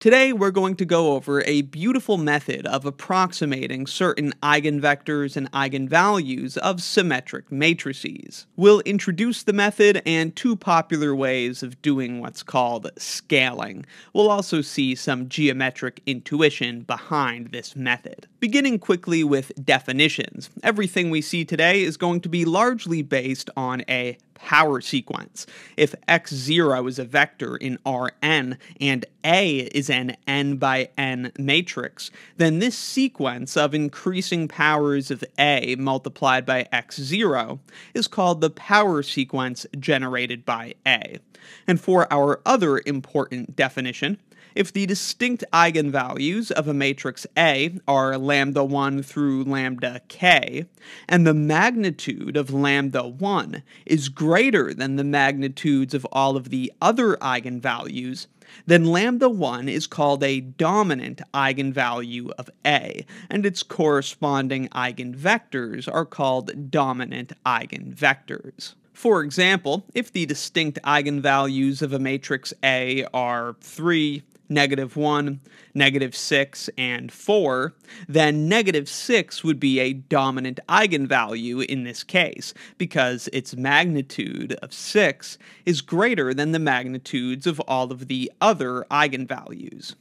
Today we're going to go over a beautiful method of approximating certain eigenvectors and eigenvalues of symmetric matrices. We'll introduce the method and two popular ways of doing what's called scaling. We'll also see some geometric intuition behind this method. Beginning quickly with definitions, everything we see today is going to be largely based on a power sequence. If x0 is a vector in Rn and A is an n by n matrix, then this sequence of increasing powers of A multiplied by x0 is called the power sequence generated by A. And for our other important definition, if the distinct eigenvalues of a matrix A are lambda 1 through lambda k, and the magnitude of lambda 1 is greater than the magnitudes of all of the other eigenvalues, then lambda 1 is called a dominant eigenvalue of A, and its corresponding eigenvectors are called dominant eigenvectors. For example, if the distinct eigenvalues of a matrix A are 3, -1, -6, and 4, then -6 would be a dominant eigenvalue in this case, because its magnitude of 6 is greater than the magnitudes of all of the other eigenvalues.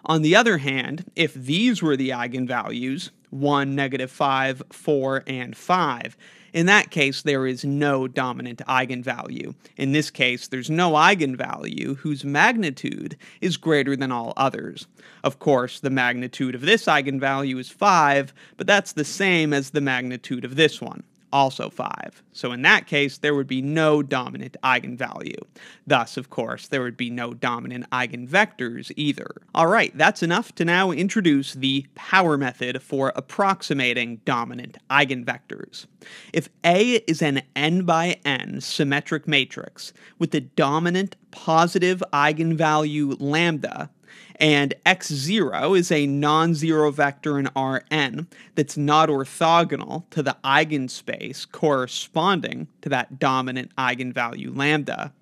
On the other hand, if these were the eigenvalues, 1, -5, 4, and 5, in that case, there is no dominant eigenvalue. In this case, there's no eigenvalue whose magnitude is greater than all others. Of course, the magnitude of this eigenvalue is 5, but that's the same as the magnitude of this one, also 5. So in that case, there would be no dominant eigenvalue. Thus, of course, there would be no dominant eigenvectors either. Alright, that's enough to now introduce the power method for approximating dominant eigenvectors. If A is an n by n symmetric matrix with a dominant positive eigenvalue lambda, and x0 is a non-zero vector in Rn that's not orthogonal to the eigenspace corresponding to that dominant eigenvalue lambda,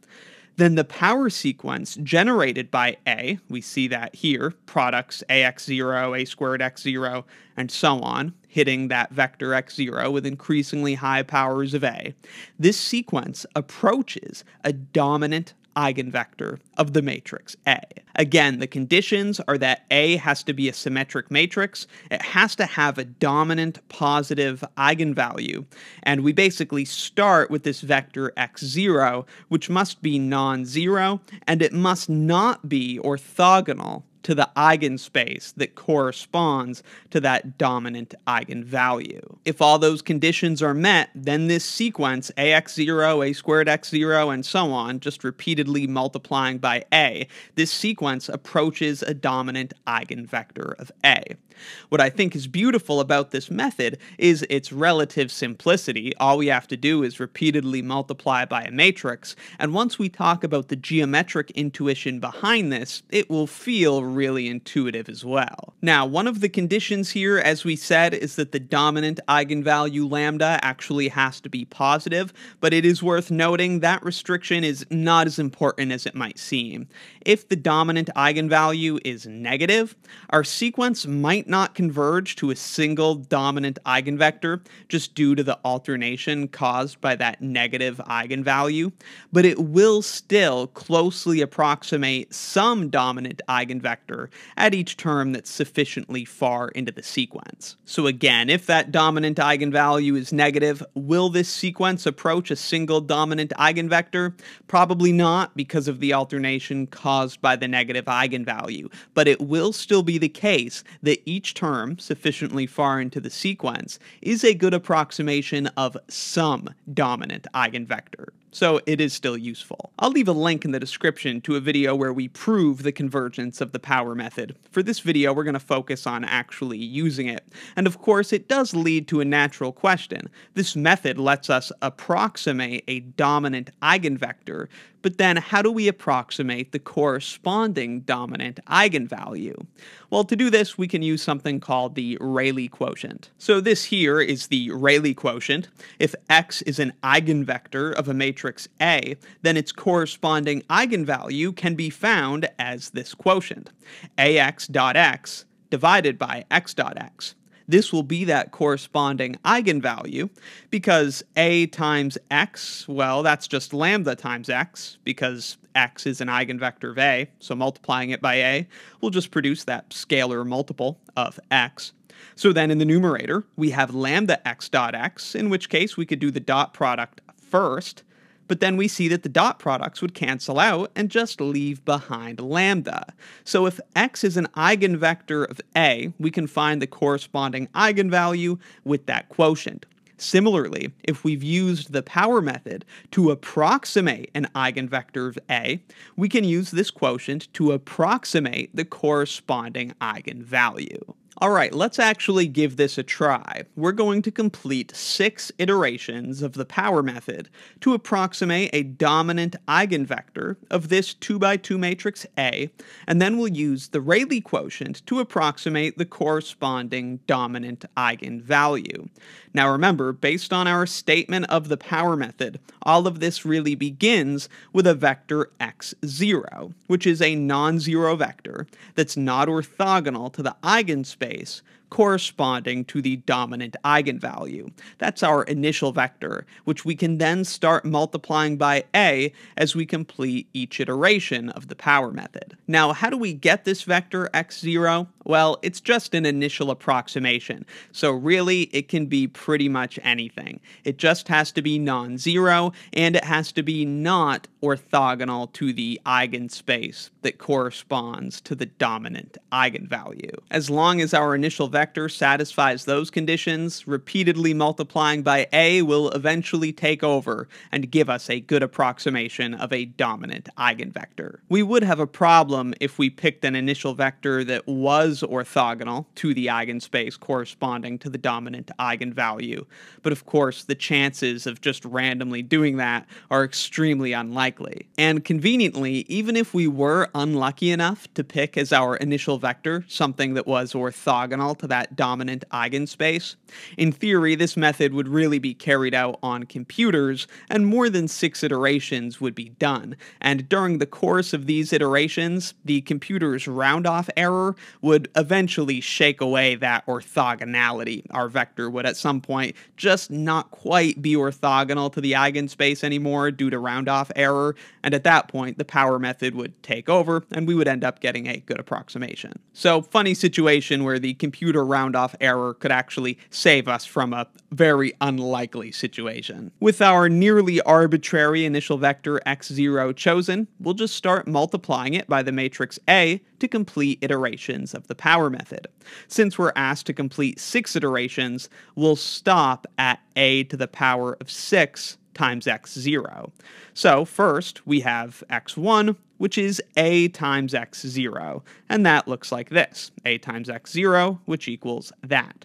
then the power sequence generated by A, we see that here, products ax0, a squared x0, and so on, hitting that vector x0 with increasingly high powers of A, this sequence approaches a dominant eigenvector of the matrix A. Again, the conditions are that A has to be a symmetric matrix, it has to have a dominant positive eigenvalue, and we basically start with this vector x0, which must be non-zero, and it must not be orthogonal to the eigenspace that corresponds to that dominant eigenvalue. If all those conditions are met, then this sequence, ax0, a squared x0, and so on, just repeatedly multiplying by A, this sequence approaches a dominant eigenvector of A. What I think is beautiful about this method is its relative simplicity. All we have to do is repeatedly multiply by a matrix, and once we talk about the geometric intuition behind this, it will feel really intuitive as well. Now, one of the conditions here, as we said, is that the dominant eigenvalue lambda actually has to be positive, but it is worth noting that restriction is not as important as it might seem. If the dominant eigenvalue is negative, our sequence might not converge to a single dominant eigenvector just due to the alternation caused by that negative eigenvalue, but it will still closely approximate some dominant eigenvector at each term that's sufficiently far into the sequence. So again, if that dominant eigenvalue is negative, will this sequence approach a single dominant eigenvector? Probably not, because of the alternation caused by the negative eigenvalue, but it will still be the case that each term sufficiently far into the sequence is a good approximation of some dominant eigenvector. So it is still useful. I'll leave a link in the description to a video where we prove the convergence of the power method. For this video, we're going to focus on actually using it. And of course, it does lead to a natural question. This method lets us approximate a dominant eigenvector But then how do we approximate the corresponding dominant eigenvalue? Well, to do this, we can use something called the Rayleigh quotient. So this here is the Rayleigh quotient. If x is an eigenvector of a matrix A, then its corresponding eigenvalue can be found as this quotient, ax dot x divided by x dot x. This will be that corresponding eigenvalue because a times x, well, that's just lambda times x because x is an eigenvector of a, so multiplying it by a will just produce that scalar multiple of x. So then in the numerator, we have lambda x dot x, in which case we could do the dot product first, but then we see that the dot products would cancel out and just leave behind lambda. So if x is an eigenvector of A, we can find the corresponding eigenvalue with that quotient. Similarly, if we've used the power method to approximate an eigenvector of A, we can use this quotient to approximate the corresponding eigenvalue. Alright, let's actually give this a try. We're going to complete 6 iterations of the power method to approximate a dominant eigenvector of this 2x2 matrix A, and then we'll use the Rayleigh quotient to approximate the corresponding dominant eigenvalue. Now remember, based on our statement of the power method, all of this really begins with a vector x0, which is a non-zero vector that's not orthogonal to the eigenspace corresponding to the dominant eigenvalue. That's our initial vector, which we can then start multiplying by a as we complete each iteration of the power method. Now, how do we get this vector x0? Well, it's just an initial approximation, so really it can be pretty much anything. It just has to be non-zero, and it has to be not orthogonal to the eigenspace that corresponds to the dominant eigenvalue. As long as our initial vector satisfies those conditions, repeatedly multiplying by a will eventually take over and give us a good approximation of a dominant eigenvector. We would have a problem if we picked an initial vector that was orthogonal to the eigenspace corresponding to the dominant eigenvalue, but of course the chances of just randomly doing that are extremely unlikely. And conveniently, even if we were unlucky enough to pick as our initial vector something that was orthogonal to that dominant eigenspace, in theory this method would really be carried out on computers and more than 6 iterations would be done, and during the course of these iterations the computer's round-off error would eventually shake away that orthogonality. Our vector would at some point just not quite be orthogonal to the eigenspace anymore due to round-off error, and at that point the power method would take over and we would end up getting a good approximation. So, funny situation where the computer round-off error could actually save us from a very unlikely situation. With our nearly arbitrary initial vector x0 chosen, we'll just start multiplying it by the matrix A to complete iterations of the power method. Since we're asked to complete 6 iterations, we'll stop at a to the power of 6 times x0. So first we have x1, which is a times x0, and that looks like this, a times x0, which equals that.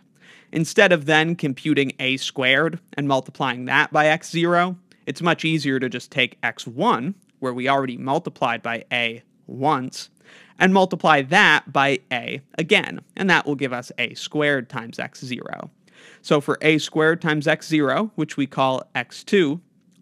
Instead of then computing a squared and multiplying that by x0, it's much easier to just take x1, where we already multiplied by a once, and multiply that by a again, and that will give us a squared times x0. So for a squared times x0, which we call x2,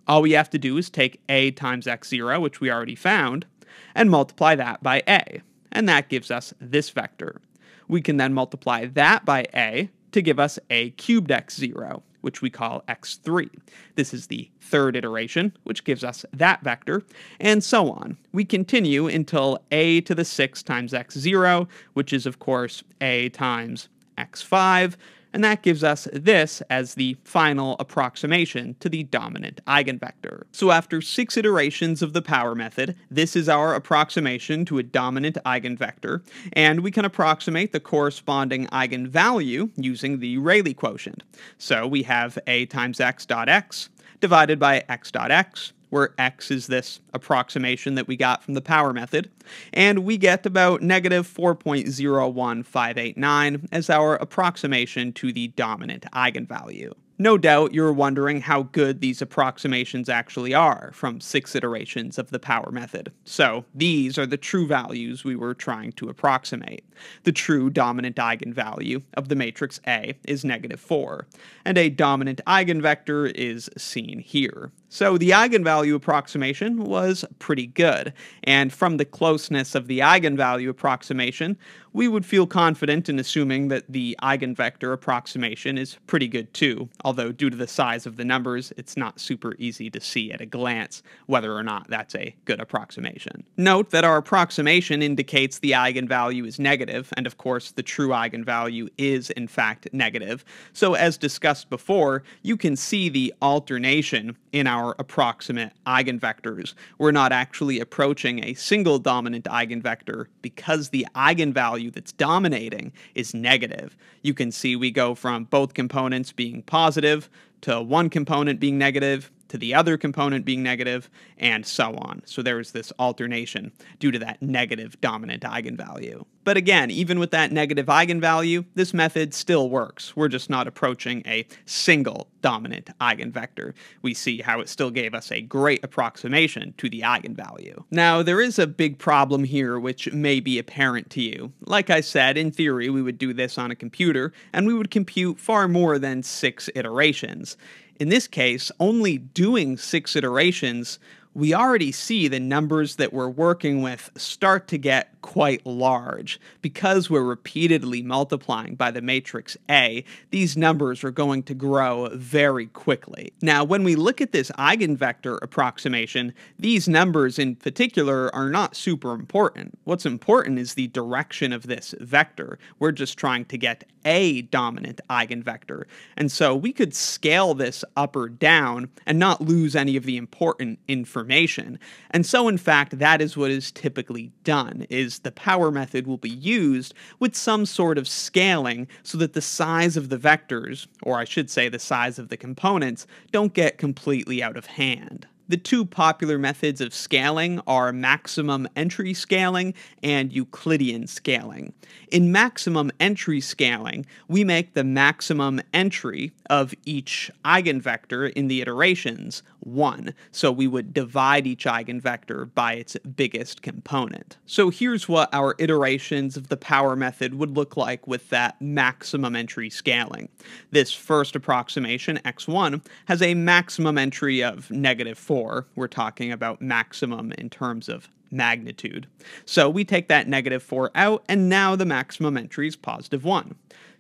all we have to do is take a times x0, which we already found, and multiply that by a, and that gives us this vector. We can then multiply that by a to give us a cubed x0, which we call x3. This is the third iteration, which gives us that vector, and so on. We continue until a to the 6 times x0, which is of course a times x5, and that gives us this as the final approximation to the dominant eigenvector. So after 6 iterations of the power method, this is our approximation to a dominant eigenvector, and we can approximate the corresponding eigenvalue using the Rayleigh quotient. So we have a times x dot x divided by x dot x, where x is this approximation that we got from the power method, and we get about negative 4.01589 as our approximation to the dominant eigenvalue. No doubt you're wondering how good these approximations actually are from 6 iterations of the power method. So these are the true values we were trying to approximate. The true dominant eigenvalue of the matrix A is -4, and a dominant eigenvector is seen here. So the eigenvalue approximation was pretty good, and from the closeness of the eigenvalue approximation, we would feel confident in assuming that the eigenvector approximation is pretty good too, although due to the size of the numbers, it's not super easy to see at a glance whether or not that's a good approximation. Note that our approximation indicates the eigenvalue is negative, and of course the true eigenvalue is in fact negative. So as discussed before, you can see the alternation in our approximate eigenvectors. We're not actually approaching a single dominant eigenvector because the eigenvalue that's dominating is negative. You can see we go from both components being positive to one component being negative to the other component being negative, and so on. So there's this alternation due to that negative dominant eigenvalue. But again, even with that negative eigenvalue, this method still works. We're just not approaching a single dominant eigenvector. We see how it still gave us a great approximation to the eigenvalue. Now, there is a big problem here which may be apparent to you. Like I said, in theory, we would do this on a computer, and we would compute far more than 6 iterations. In this case, only doing 6 iterations, we already see the numbers that we're working with start to get quite large. Because we're repeatedly multiplying by the matrix A, these numbers are going to grow very quickly. Now, when we look at this eigenvector approximation, these numbers in particular are not super important. What's important is the direction of this vector. We're just trying to get a dominant eigenvector. And so we could scale this up or down and not lose any of the important information. And so in fact, that is what is typically done, is the power method will be used with some sort of scaling so that the size of the vectors, or I should say the size of the components, don't get completely out of hand. The two popular methods of scaling are maximum entry scaling and Euclidean scaling. In maximum entry scaling, we make the maximum entry of each eigenvector in the iterations 1. So we would divide each eigenvector by its biggest component. So here's what our iterations of the power method would look like with that maximum entry scaling. This first approximation, x1, has a maximum entry of -4. We're talking about maximum in terms of magnitude. So we take that -4 out, and now the maximum entry is +1.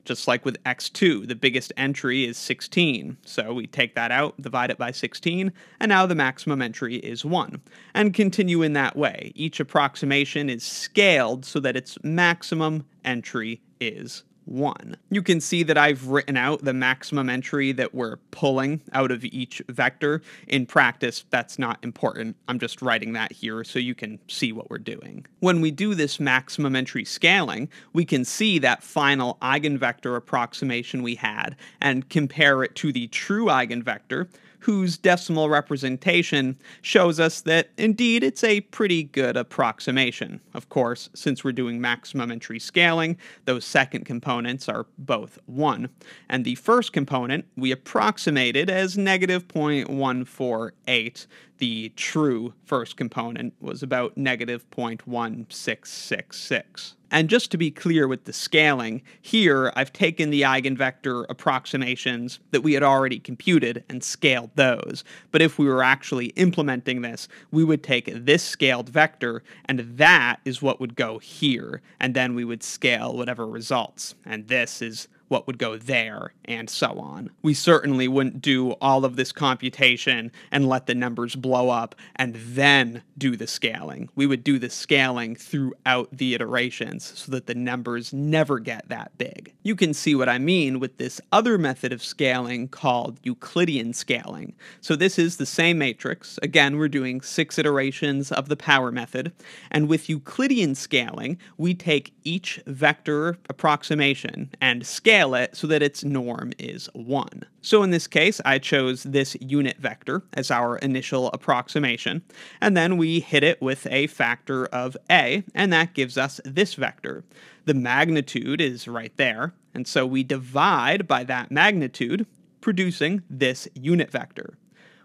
Just like with x2, the biggest entry is 16. So we take that out, divide it by 16, and now the maximum entry is 1. And continue in that way. Each approximation is scaled so that its maximum entry is 1. You can see that I've written out the maximum entry that we're pulling out of each vector. In practice, that's not important. I'm just writing that here so you can see what we're doing. When we do this maximum entry scaling, we can see that final eigenvector approximation we had and compare it to the true eigenvector, whose decimal representation shows us that indeed it's a pretty good approximation. Of course, since we're doing maximum entry scaling, those second components are both 1. And the first component we approximated as -0.148. The true first component was about -0.1666. And just to be clear with the scaling, here I've taken the eigenvector approximations that we had already computed and scaled those. But if we were actually implementing this, we would take this scaled vector, and that is what would go here, and then we would scale whatever results. And this is what would go there, and so on. We certainly wouldn't do all of this computation and let the numbers blow up and then do the scaling. We would do the scaling throughout the iterations so that the numbers never get that big. You can see what I mean with this other method of scaling called Euclidean scaling. So this is the same matrix. Again, we're doing 6 iterations of the power method. And with Euclidean scaling, we take each vector approximation and scale it so that its norm is 1. So in this case, I chose this unit vector as our initial approximation, and then we hit it with a factor of a, and that gives us this vector. The magnitude is right there, and so we divide by that magnitude producing this unit vector.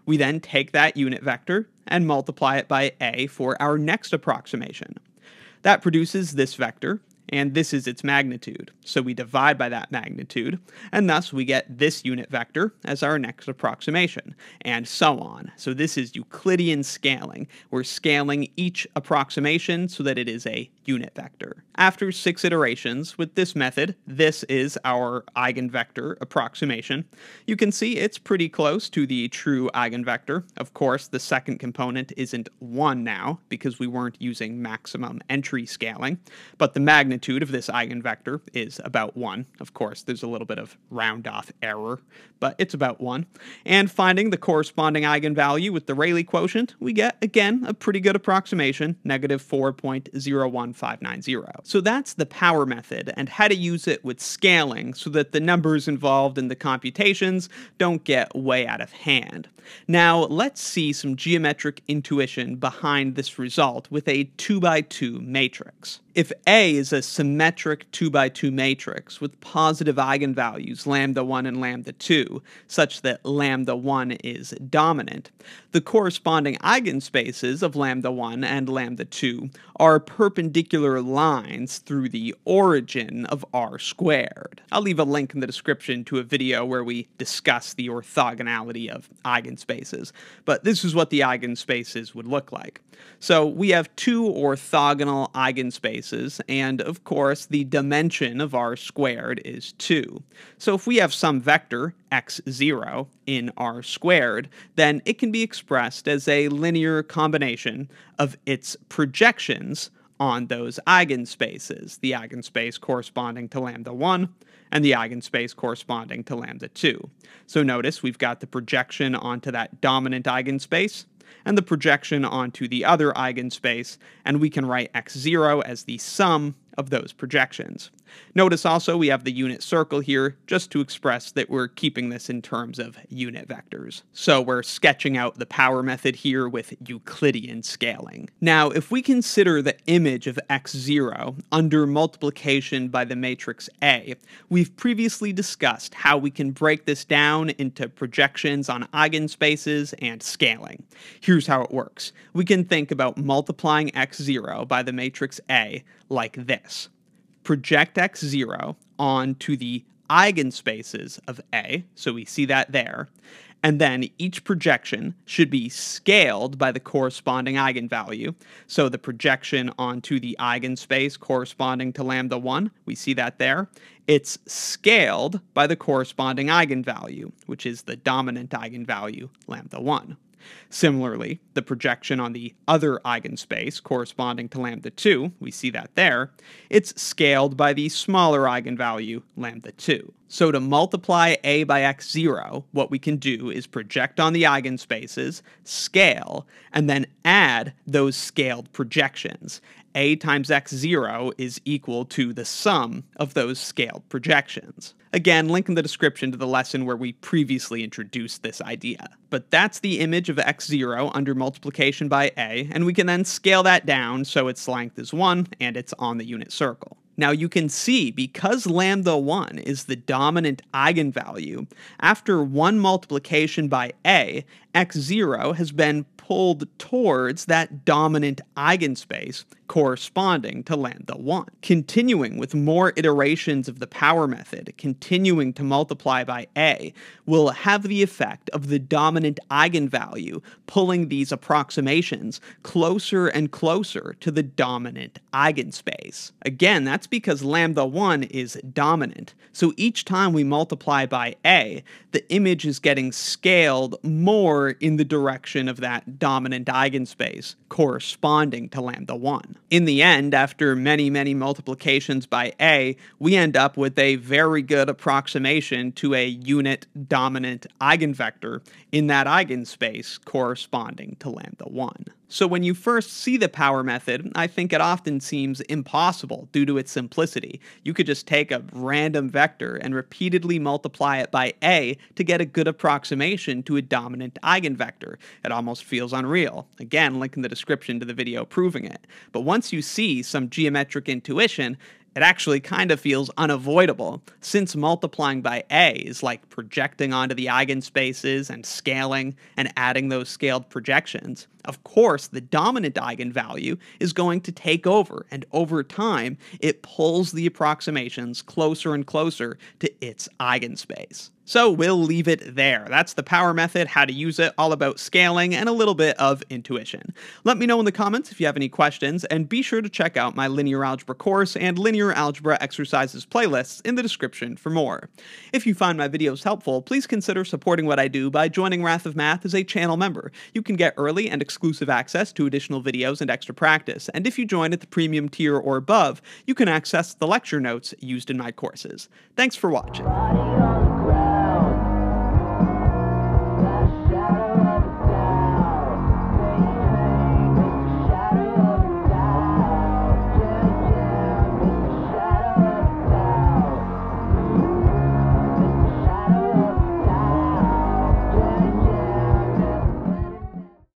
We then take that unit vector and multiply it by a for our next approximation. That produces this vector, and this is its magnitude. So we divide by that magnitude, and thus we get this unit vector as our next approximation, and so on. So this is Euclidean scaling. We're scaling each approximation so that it is a unit vector. After 6 iterations with this method, this is our eigenvector approximation. You can see it's pretty close to the true eigenvector. Of course, the second component isn't 1 now because we weren't using maximum entry scaling, but the magnitude of this eigenvector is about 1. Of course, there's a little bit of round-off error, but it's about 1. And finding the corresponding eigenvalue with the Rayleigh quotient, we get, again, a pretty good approximation, negative 4.01590. So that's the power method and how to use it with scaling so that the numbers involved in the computations don't get way out of hand. Now, let's see some geometric intuition behind this result with a 2x2 matrix. If A is a symmetric 2x2 matrix with positive eigenvalues lambda 1 and lambda 2, such that lambda 1 is dominant, the corresponding eigenspaces of lambda 1 and lambda 2 are perpendicular lines through the origin of R squared. I'll leave a link in the description to a video where we discuss the orthogonality of eigenspaces, but this is what the eigenspaces would look like. So we have two orthogonal eigenspaces, and of course the dimension of R squared is 2. So if we have some vector, x0, in R squared, then it can be expressed as a linear combination of its projections on those eigenspaces, the eigenspace corresponding to lambda 1 and the eigenspace corresponding to lambda 2. So notice we've got the projection onto that dominant eigenspace and the projection onto the other eigenspace, and we can write x0 as the sum of those projections. Notice also we have the unit circle here just to express that we're keeping this in terms of unit vectors. So we're sketching out the power method here with Euclidean scaling. Now, if we consider the image of x0 under multiplication by the matrix A, we've previously discussed how we can break this down into projections on eigenspaces and scaling. Here's how it works. We can think about multiplying x0 by the matrix A like this. Project x0 onto the eigenspaces of A, so we see that there, and then each projection should be scaled by the corresponding eigenvalue. So the projection onto the eigenspace corresponding to lambda 1, we see that there. It's scaled by the corresponding eigenvalue, which is the dominant eigenvalue, lambda 1. Similarly, the projection on the other eigenspace corresponding to lambda 2, we see that there, it's scaled by the smaller eigenvalue, lambda 2. So to multiply A by x0, what we can do is project on the eigenspaces, scale, and then add those scaled projections. A times x0 is equal to the sum of those scaled projections. Again, link in the description to the lesson where we previously introduced this idea. But that's the image of x0 under multiplication by A, and we can then scale that down so its length is 1 and it's on the unit circle. Now you can see, because lambda 1 is the dominant eigenvalue, after one multiplication by A, x0 has been pulled towards that dominant eigenspace corresponding to lambda 1. Continuing with more iterations of the power method, continuing to multiply by A, will have the effect of the dominant eigenvalue pulling these approximations closer and closer to the dominant eigenspace. Again, that's because lambda 1 is dominant, so each time we multiply by A, the image is getting scaled more in the direction of that dominant eigenspace corresponding to lambda 1. In the end, after many multiplications by A, we end up with a very good approximation to a unit dominant eigenvector in that eigenspace corresponding to lambda 1. So when you first see the power method, I think it often seems impossible due to its simplicity. You could just take a random vector and repeatedly multiply it by A to get a good approximation to a dominant eigenvector. It almost feels unreal. Again, link in the description to the video proving it. But once you see some geometric intuition, It actually kind of feels unavoidable, since multiplying by a is like projecting onto the eigenspaces and scaling and adding those scaled projections. Of course, the dominant eigenvalue is going to take over, and over time, it pulls the approximations closer and closer to its eigenspace. So we'll leave it there. That's the power method, how to use it, all about scaling, and a little bit of intuition. Let me know in the comments if you have any questions, and be sure to check out my linear algebra course and linear algebra exercises playlists in the description for more. If you find my videos helpful, please consider supporting what I do by joining Wrath of Math as a channel member. You can get early and exclusive access to additional videos and extra practice, and if you join at the premium tier or above, you can access the lecture notes used in my courses. Thanks for watching.